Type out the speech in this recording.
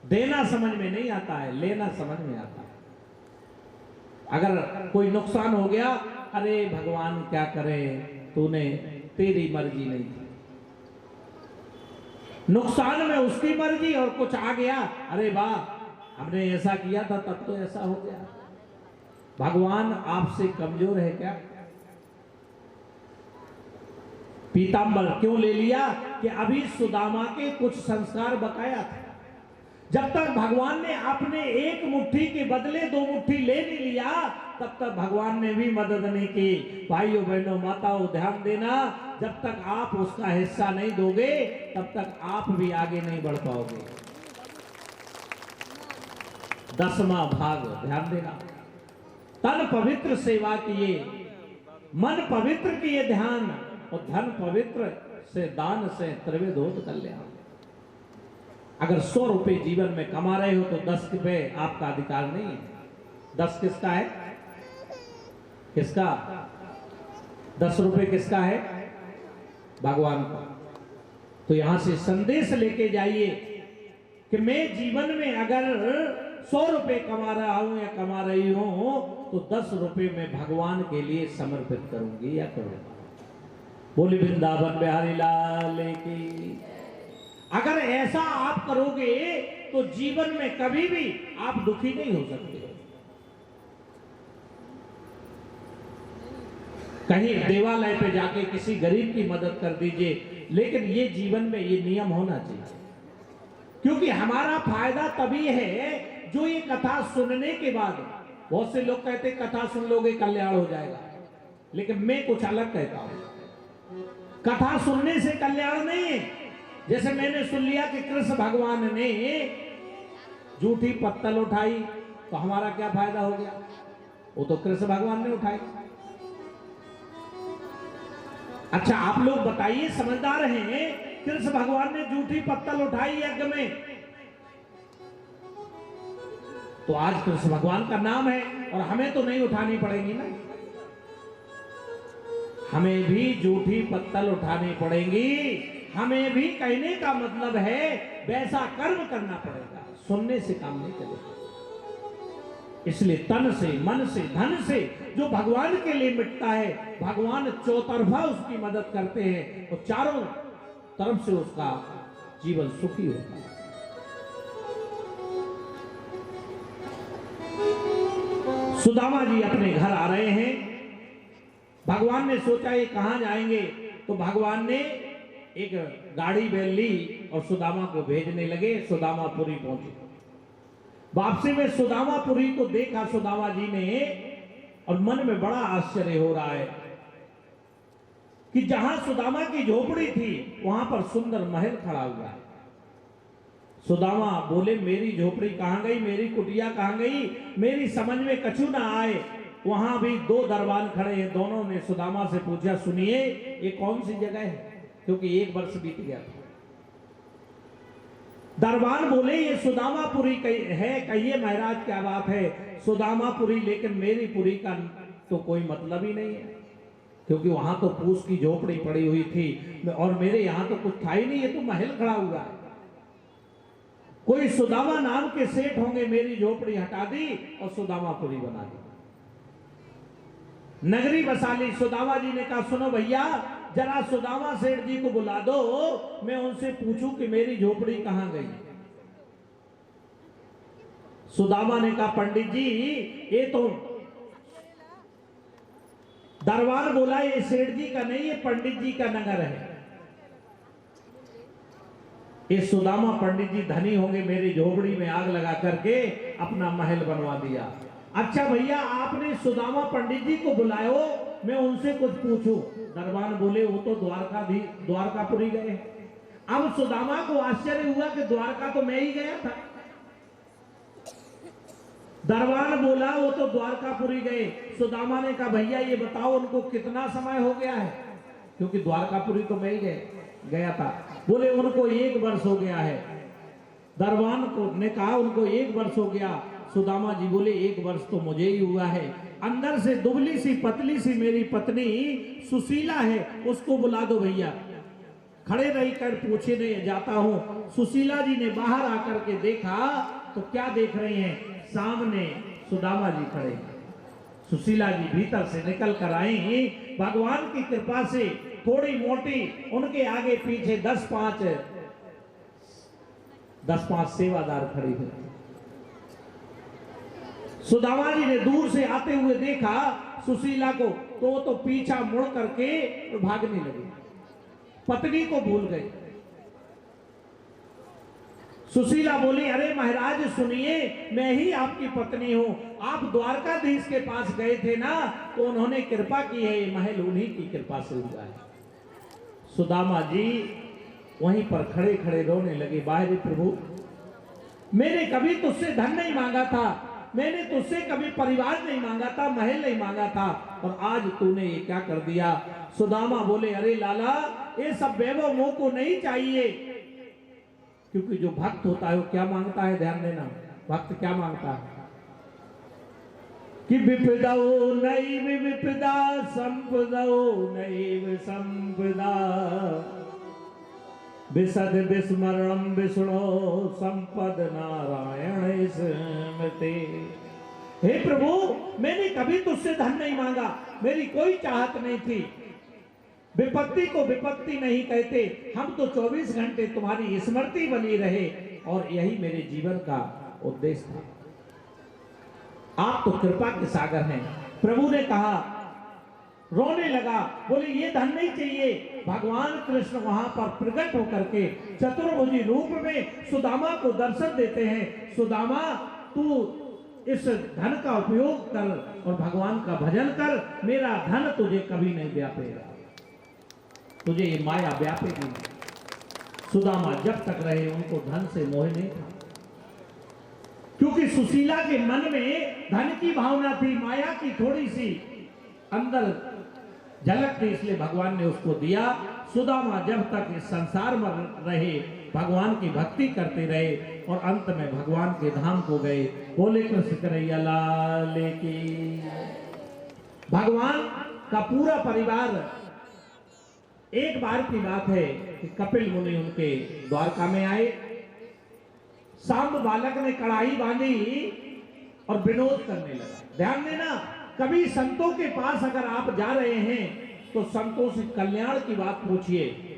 देना समझ में नहीं आता है, लेना समझ में आता है। अगर कोई नुकसान हो गया, अरे भगवान क्या करे, तूने, तेरी मर्जी नहीं थी। नुकसान में उसकी मर्जी और कुछ आ गया, अरे वाह हमने ऐसा किया था तब तो ऐसा हो गया। भगवान आपसे कमजोर है क्या? पीतांबर क्यों ले लिया कि अभी सुदामा के कुछ संस्कार बकाया थे। जब तक भगवान ने अपने एक मुट्ठी के बदले 2 मुट्ठी ले नहीं लिया, तब तक भगवान ने भी मदद नहीं की। भाइयों बहनों माताओं ध्यान देना, जब तक आप उसका हिस्सा नहीं दोगे तब तक आप भी आगे नहीं बढ़ पाओगे। 10वां भाग ध्यान देना। तन पवित्र सेवा किए, मन पवित्र किए ध्यान, और धन पवित्र से दान से त्रिविधोत कल्याण। अगर 100 रुपए जीवन में कमा रहे हो तो 10 रुपए आपका अधिकार नहीं है। 10 किसका है? किसका? 10 रुपए किसका है? भगवान का। तो यहां से संदेश लेके जाइए कि मैं जीवन में अगर 100 रुपए कमा रहा हूं या कमा रही हूं तो 10 रुपए में भगवान के लिए समर्पित करूंगी या करूंगा। बोली वृंदावन बिहारी लाल की। अगर ऐसा आप करोगे तो जीवन में कभी भी आप दुखी नहीं हो सकते। कहीं देवालय पे जाके किसी गरीब की मदद कर दीजिए, लेकिन ये जीवन में ये नियम होना चाहिए, क्योंकि हमारा फायदा तभी है जो ये कथा सुनने के बाद। बहुत से लोग कहते कथा सुन लोगे कल्याण हो जाएगा, लेकिन मैं कुछ अलग कहता हूं। कथा सुनने से कल्याण नहीं है। जैसे मैंने सुन लिया कि कृष्ण भगवान ने जूठी पत्तल उठाई तो हमारा क्या फायदा हो गया? वो तो कृष्ण भगवान ने उठाई। अच्छा आप लोग बताइए, समझदार हैं, कृष्ण भगवान ने जूठी पत्तल उठाई यज्ञ में, तो आज कृष्ण भगवान का नाम है और हमें तो नहीं उठानी पड़ेगी ना। हमें भी जूठी पत्तल उठानी पड़ेगी। हमें भी कहने का मतलब है वैसा कर्म करना पड़ेगा, सुनने से काम नहीं चलेगा। इसलिए तन से, मन से, धन से जो भगवान के लिए मिटता है, भगवान चौतरफा उसकी मदद करते हैं और चारों तरफ से उसका जीवन सुखी होता है। सुदामा जी अपने घर आ रहे हैं। भगवान ने सोचा ये कहां जाएंगे, तो भगवान ने एक गाड़ी बैल ली और सुदामा को भेजने लगे। सुदामापुरी पहुंचे। वापसी में सुदामापुरी को देखा सुदामा जी ने, और मन में बड़ा आश्चर्य हो रहा है कि जहां सुदामा की झोपड़ी थी वहां पर सुंदर महल खड़ा हुआ है। सुदामा बोले मेरी झोपड़ी कहां गई, मेरी कुटिया कहां गई, मेरी समझ में कछु ना आए। वहां भी 2 दरबान खड़े हैं। दोनों ने सुदामा से पूछा, सुनिए ये कौन सी जगह है, क्योंकि 1 वर्ष बीत गया था। दरबान बोले ये सुदामापुरी है। कहिए महाराज क्या बात है? सुदामापुरी, लेकिन मेरी पुरी का तो कोई मतलब ही नहीं है, क्योंकि वहां तो फूस की झोपड़ी पड़ी हुई थी और मेरे यहां तो कुछ था ही नहीं, ये तो महल खड़ा हुआ है। कोई सुदामा नाम के सेठ होंगे, मेरी झोपड़ी हटा दी और सुदामापुरी बना दी, नगरी बसा ली। सुदामा जी ने कहा सुनो भैया, जरा सुदामा सेठ जी को बुला दो, मैं उनसे पूछूं कि मेरी झोपड़ी कहां गई। सुदामा ने कहा पंडित जी ये तो दरबार बोला, ये सेठ जी का नहीं, ये पंडित जी का नगर है। ये सुदामा पंडित जी धनी होंगे, मेरी झोपड़ी में आग लगा करके अपना महल बनवा दिया। अच्छा भैया आपने सुदामा पंडित जी को बुलायो, मैं उनसे कुछ पूछूं। दरबान बोले वो तो द्वारकापुरी गए। अब सुदामा को आश्चर्य हुआ कि द्वारका तो मैं ही गया था। दरबान बोला वो तो द्वारकापुरी गए। सुदामा ने कहा भैया ये बताओ उनको कितना समय हो गया है, क्योंकि द्वारकापुरी तो मैं ही गया था। बोले उनको 1 वर्ष हो गया है। दरबान को ने कहा उनको 1 वर्ष हो गया। सुदामा जी बोले 1 वर्ष तो मुझे ही हुआ है। अंदर से दुबली सी पतली सी मेरी पत्नी सुशीला है, उसको बुला दो भैया, खड़े रही कर पूछे नहीं जाता हूं। सुशीला जी ने बाहर आकर के देखा तो क्या देख रही हैं, सामने सुदामा जी खड़े। सुशीला जी भीतर से निकल कर आई, भगवान की कृपा से थोड़ी मोटी, उनके आगे पीछे 10-5 सेवादार खड़े हुए। सुदामा जी ने दूर से आते हुए देखा सुशीला को, तो वो तो पीछा मुड़ करके भागने लगे, पत्नी को भूल गए। सुशीला बोली, अरे महाराज सुनिए, मैं ही आपकी पत्नी हूं। आप द्वारकाधीश के पास गए थे ना, तो उन्होंने कृपा की है, ये महल उन्हीं की कृपा से हुआ है। सुदामा जी वहीं पर खड़े खड़े रोने लगे, बाहरी प्रभु, मैंने कभी तुझसे धन नहीं मांगा था, मैंने तुझसे कभी परिवार नहीं मांगा था, महल नहीं मांगा था, और आज तूने ये क्या कर दिया। सुदामा बोले, अरे लाला, ये सब वैभव मोह को नहीं चाहिए, क्योंकि जो भक्त होता है वो क्या मांगता है, ध्यान देना, भक्त क्या मांगता है कि विपदौ नैव विपदा संपदौ नैव संपदा विशद विस्मरणं विष्णो संपद नारायण स्मृते। हे प्रभु, मैंने कभी तुझसे धन नहीं मांगा, मेरी कोई चाहत नहीं थी, विपत्ति को विपत्ति नहीं कहते, हम तो 24 घंटे तुम्हारी स्मृति बनी रहे, और यही मेरे जीवन का उद्देश्य था। आप तो कृपा के सागर हैं। प्रभु ने कहा, रोने लगा, बोले ये धन नहीं चाहिए। भगवान कृष्ण वहां पर प्रकट होकर के चतुर्भुजी रूप में सुदामा को दर्शन देते हैं। सुदामा, तू इस धन का उपयोग कर और भगवान का भजन कर, मेरा धन तुझे कभी नहीं व्यापेगा, तुझे ये माया व्यापेगी नहीं। सुदामा जब तक रहे उनको धन से मोह नहीं था, क्योंकि सुशीला के मन में धन की भावना थी, माया की थोड़ी सी अंदर झलक थी, इसलिए भगवान ने उसको दिया। सुदामा जब तक इस संसार में रहे भगवान की भक्ति करते रहे, और अंत में भगवान के धाम को गए। बोले कृष्ण कन्हैया लाल की। भगवान का पूरा परिवार, एक बार की बात है कि कपिल मुनि उनके द्वारका में आए। सांब बालक ने कड़ाही बांधी और विनोद करने लगा। ध्यान देना, कभी संतों के पास अगर आप जा रहे हैं तो संतों से कल्याण की बात पूछिए,